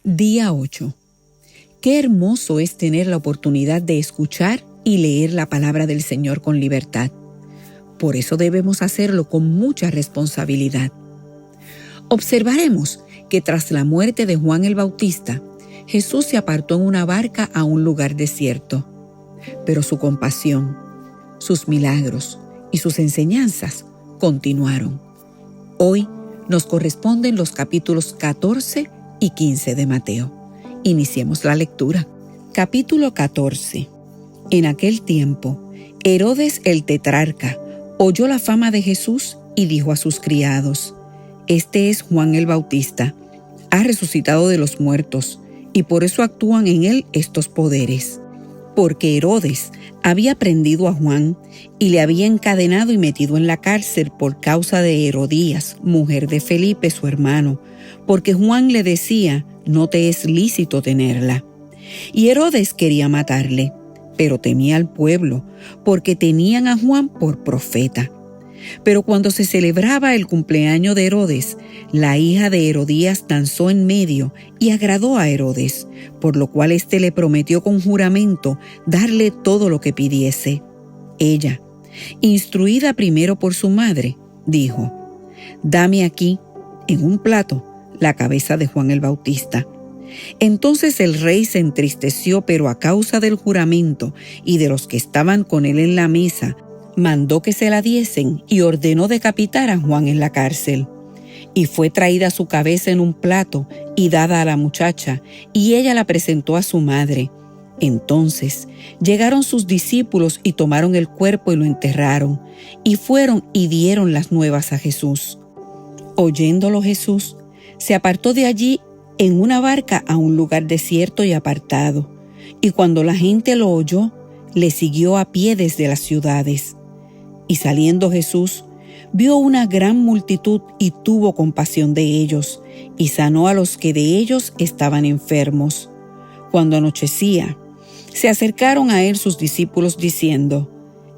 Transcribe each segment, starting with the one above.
Día 8. Qué hermoso es tener la oportunidad de escuchar y leer la palabra del Señor con libertad. Por eso debemos hacerlo con mucha responsabilidad. Observaremos que tras la muerte de Juan el Bautista, Jesús se apartó en una barca a un lugar desierto. Pero su compasión, sus milagros y sus enseñanzas continuaron. Hoy nos corresponden los capítulos 14 y 15 de Mateo. Iniciemos la lectura. Capítulo 14. En aquel tiempo, Herodes el tetrarca oyó la fama de Jesús y dijo a sus criados: Este es Juan el Bautista. Ha resucitado de los muertos, y por eso actúan en él estos poderes. Porque Herodes había prendido a Juan y le había encadenado y metido en la cárcel por causa de Herodías, mujer de Felipe, su hermano, porque Juan le decía: no te es lícito tenerla. Y Herodes quería matarle, pero temía al pueblo, porque tenían a Juan por profeta. Pero cuando se celebraba el cumpleaños de Herodes, la hija de Herodías danzó en medio y agradó a Herodes, por lo cual éste le prometió con juramento darle todo lo que pidiese. Ella, instruida primero por su madre, dijo: Dame aquí, en un plato, la cabeza de Juan el Bautista. Entonces el rey se entristeció, pero a causa del juramento y de los que estaban con él en la mesa, mandó que se la diesen y ordenó decapitar a Juan en la cárcel. Y fue traída su cabeza en un plato y dada a la muchacha, y ella la presentó a su madre. Entonces llegaron sus discípulos y tomaron el cuerpo y lo enterraron, y fueron y dieron las nuevas a Jesús. Oyéndolo Jesús, se apartó de allí en una barca a un lugar desierto y apartado, y cuando la gente lo oyó, le siguió a pie desde las ciudades. Y saliendo Jesús, vio una gran multitud y tuvo compasión de ellos, y sanó a los que de ellos estaban enfermos. Cuando anochecía, se acercaron a él sus discípulos diciendo: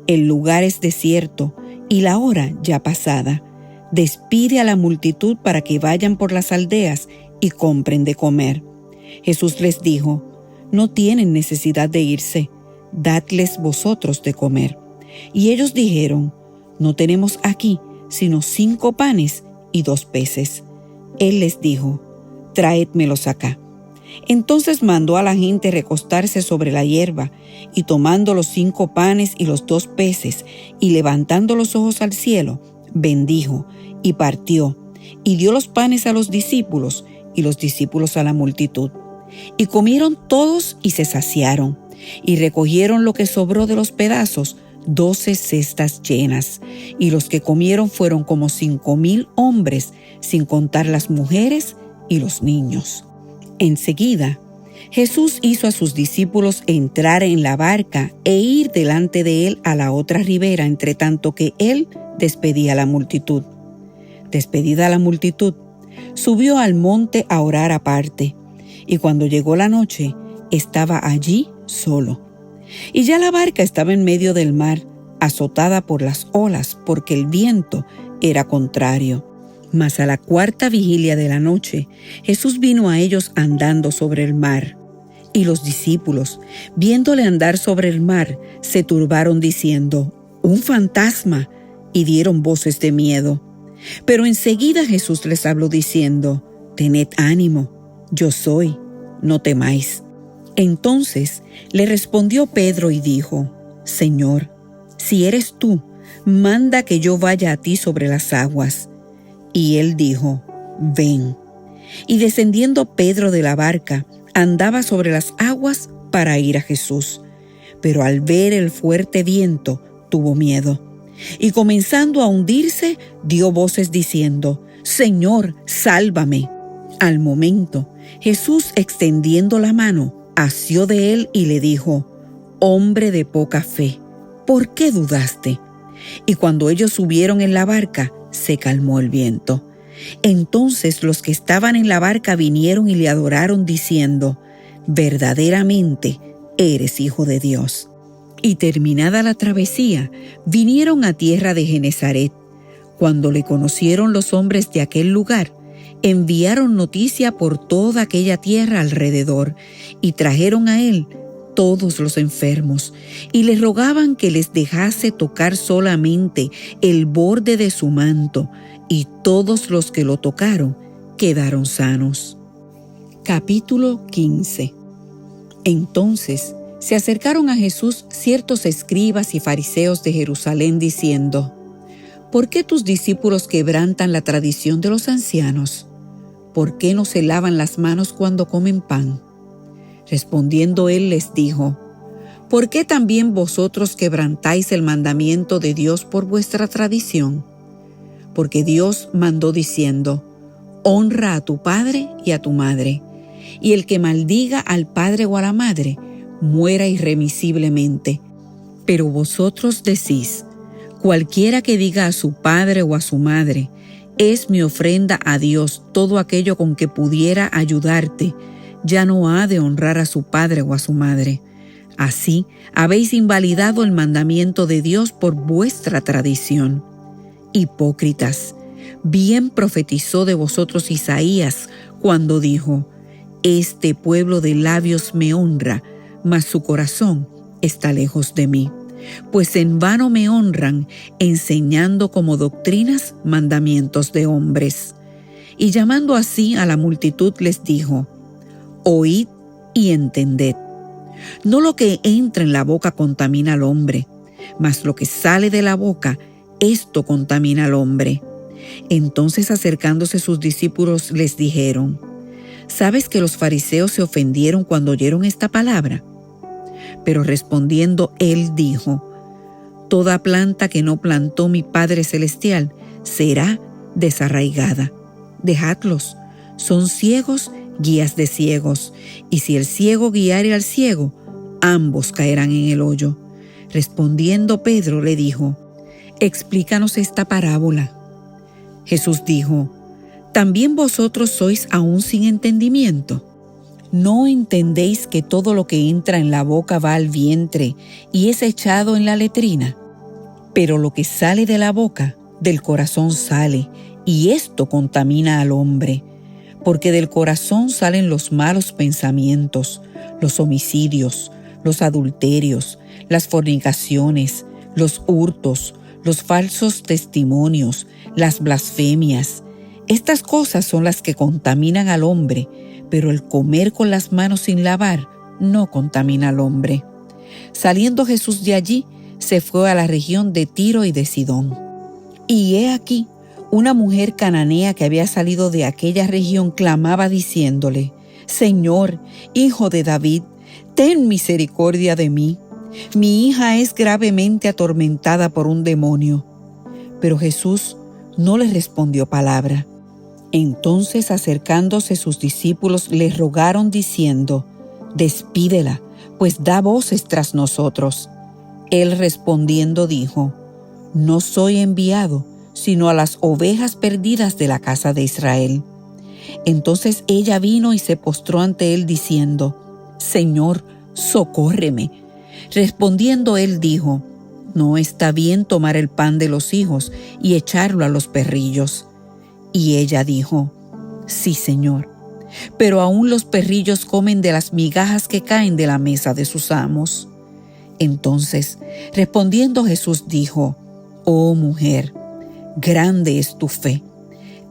El lugar es desierto y la hora ya pasada. Despide a la multitud para que vayan por las aldeas y compren de comer. Jesús les dijo: No tienen necesidad de irse, dadles vosotros de comer. Y ellos dijeron: No tenemos aquí sino 5 panes y 2 peces. Él les dijo: Traédmelos acá. Entonces mandó a la gente recostarse sobre la hierba, y tomando los 5 panes y los 2 peces, y levantando los ojos al cielo, bendijo, y partió, y dio los panes a los discípulos, y los discípulos a la multitud. Y comieron todos y se saciaron, y recogieron lo que sobró de los pedazos, 12 cestas llenas, y los que comieron fueron como 5,000 hombres, sin contar las mujeres y los niños. Enseguida, Jesús hizo a sus discípulos entrar en la barca e ir delante de él a la otra ribera, entre tanto que él despedía a la multitud. Despedida la multitud, subió al monte a orar aparte, y cuando llegó la noche, estaba allí solo. Y ya la barca estaba en medio del mar, azotada por las olas, porque el viento era contrario. Mas a la 4ª vigilia de la noche, Jesús vino a ellos andando sobre el mar. Y los discípulos, viéndole andar sobre el mar, se turbaron diciendo: «¡Un fantasma!», y dieron voces de miedo. Pero enseguida Jesús les habló diciendo: «Tened ánimo, yo soy, no temáis». Entonces le respondió Pedro y dijo: «Señor, si eres tú, manda que yo vaya a ti sobre las aguas». Y él dijo: «Ven». Y descendiendo Pedro de la barca, andaba sobre las aguas para ir a Jesús. Pero al ver el fuerte viento, tuvo miedo. Y comenzando a hundirse, dio voces diciendo: «Señor, sálvame». Al momento, Jesús, extendiendo la mano, asió de él y le dijo: «Hombre de poca fe, ¿por qué dudaste?». Y cuando ellos subieron en la barca, se calmó el viento. Entonces los que estaban en la barca vinieron y le adoraron diciendo: «Verdaderamente eres Hijo de Dios». Y terminada la travesía, vinieron a tierra de Genezaret. Cuando le conocieron los hombres de aquel lugar, enviaron noticia por toda aquella tierra alrededor y trajeron a él todos los enfermos y le rogaban que les dejase tocar solamente el borde de su manto, y todos los que lo tocaron quedaron sanos. Capítulo 15. Entonces se acercaron a Jesús ciertos escribas y fariseos de Jerusalén diciendo: ¿Por qué tus discípulos quebrantan la tradición de los ancianos? ¿Por qué no se lavan las manos cuando comen pan? Respondiendo él les dijo: ¿Por qué también vosotros quebrantáis el mandamiento de Dios por vuestra tradición? Porque Dios mandó diciendo: honra a tu padre y a tu madre, y el que maldiga al padre o a la madre, muera irremisiblemente. Pero vosotros decís: cualquiera que diga a su padre o a su madre, es mi ofrenda a Dios todo aquello con que pudiera ayudarte, ya no ha de honrar a su padre o a su madre. Así habéis invalidado el mandamiento de Dios por vuestra tradición. Hipócritas, bien profetizó de vosotros Isaías cuando dijo: este pueblo de labios me honra, mas su corazón está lejos de mí. Pues en vano me honran, enseñando como doctrinas mandamientos de hombres. Y llamando así a la multitud les dijo: oíd y entended. No lo que entra en la boca contamina al hombre, mas lo que sale de la boca, esto contamina al hombre. Entonces, acercándose sus discípulos, les dijeron: ¿sabes que los fariseos se ofendieron cuando oyeron esta palabra? Pero respondiendo él dijo: toda planta que no plantó mi Padre Celestial será desarraigada. Dejadlos, son ciegos, guías de ciegos, y si el ciego guiare al ciego, ambos caerán en el hoyo. Respondiendo Pedro le dijo: explícanos esta parábola. Jesús dijo: ¿también vosotros sois aún sin entendimiento? ¿No entendéis que todo lo que entra en la boca va al vientre y es echado en la letrina? Pero lo que sale de la boca, del corazón sale, y esto contamina al hombre. Porque del corazón salen los malos pensamientos, los homicidios, los adulterios, las fornicaciones, los hurtos, los falsos testimonios, las blasfemias. Estas cosas son las que contaminan al hombre, pero el comer con las manos sin lavar no contamina al hombre. Saliendo Jesús de allí, se fue a la región de Tiro y de Sidón. Y he aquí, una mujer cananea que había salido de aquella región clamaba diciéndole: Señor, Hijo de David, ten misericordia de mí. Mi hija es gravemente atormentada por un demonio. Pero Jesús no le respondió palabra. Entonces, acercándose sus discípulos, le rogaron diciendo: despídela, pues da voces tras nosotros. Él respondiendo dijo: no soy enviado, sino a las ovejas perdidas de la casa de Israel. Entonces ella vino y se postró ante él diciendo: Señor, socórreme. Respondiendo él dijo: no está bien tomar el pan de los hijos y echarlo a los perrillos. Y ella dijo: sí, Señor, pero aún los perrillos comen de las migajas que caen de la mesa de sus amos. Entonces, respondiendo Jesús dijo: oh mujer, grande es tu fe,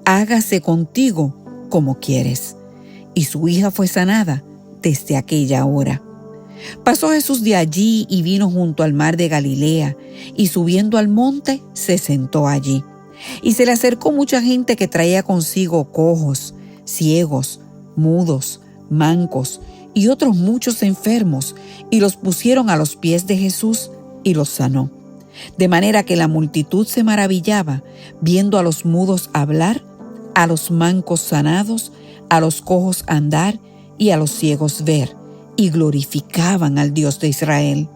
hágase contigo como quieres. Y su hija fue sanada desde aquella hora. Pasó Jesús de allí y vino junto al mar de Galilea, y subiendo al monte se sentó allí. Y se le acercó mucha gente que traía consigo cojos, ciegos, mudos, mancos y otros muchos enfermos, y los pusieron a los pies de Jesús y los sanó. De manera que la multitud se maravillaba, viendo a los mudos hablar, a los mancos sanados, a los cojos andar y a los ciegos ver, y glorificaban al Dios de Israel.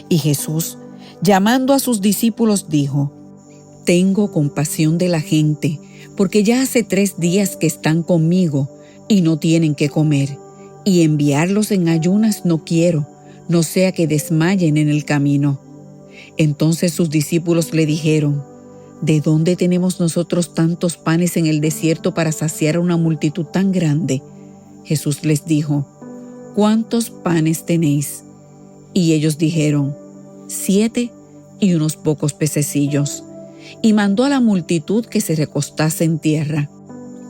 Y Jesús, llamando a sus discípulos, dijo: tengo compasión de la gente, porque ya hace 3 días que están conmigo y no tienen qué comer, y enviarlos en ayunas no quiero, no sea que desmayen en el camino. Entonces sus discípulos le dijeron: ¿de dónde tenemos nosotros tantos panes en el desierto para saciar a una multitud tan grande? Jesús les dijo: ¿cuántos panes tenéis? Y ellos dijeron: 7 y unos pocos pececillos. Y mandó a la multitud que se recostase en tierra.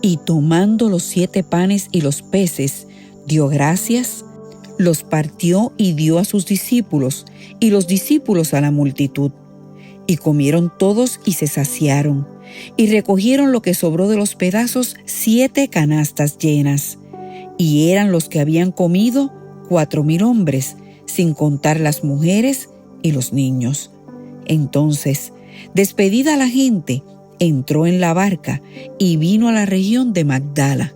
Y tomando los 7 panes y los peces, dio gracias, los partió y dio a sus discípulos, y los discípulos a la multitud. Y comieron todos y se saciaron, y recogieron lo que sobró de los pedazos 7 canastas llenas. Y eran los que habían comido 4,000 hombres, sin contar las mujeres y los niños. Entonces, despedida la gente, entró en la barca y vino a la región de Magdala.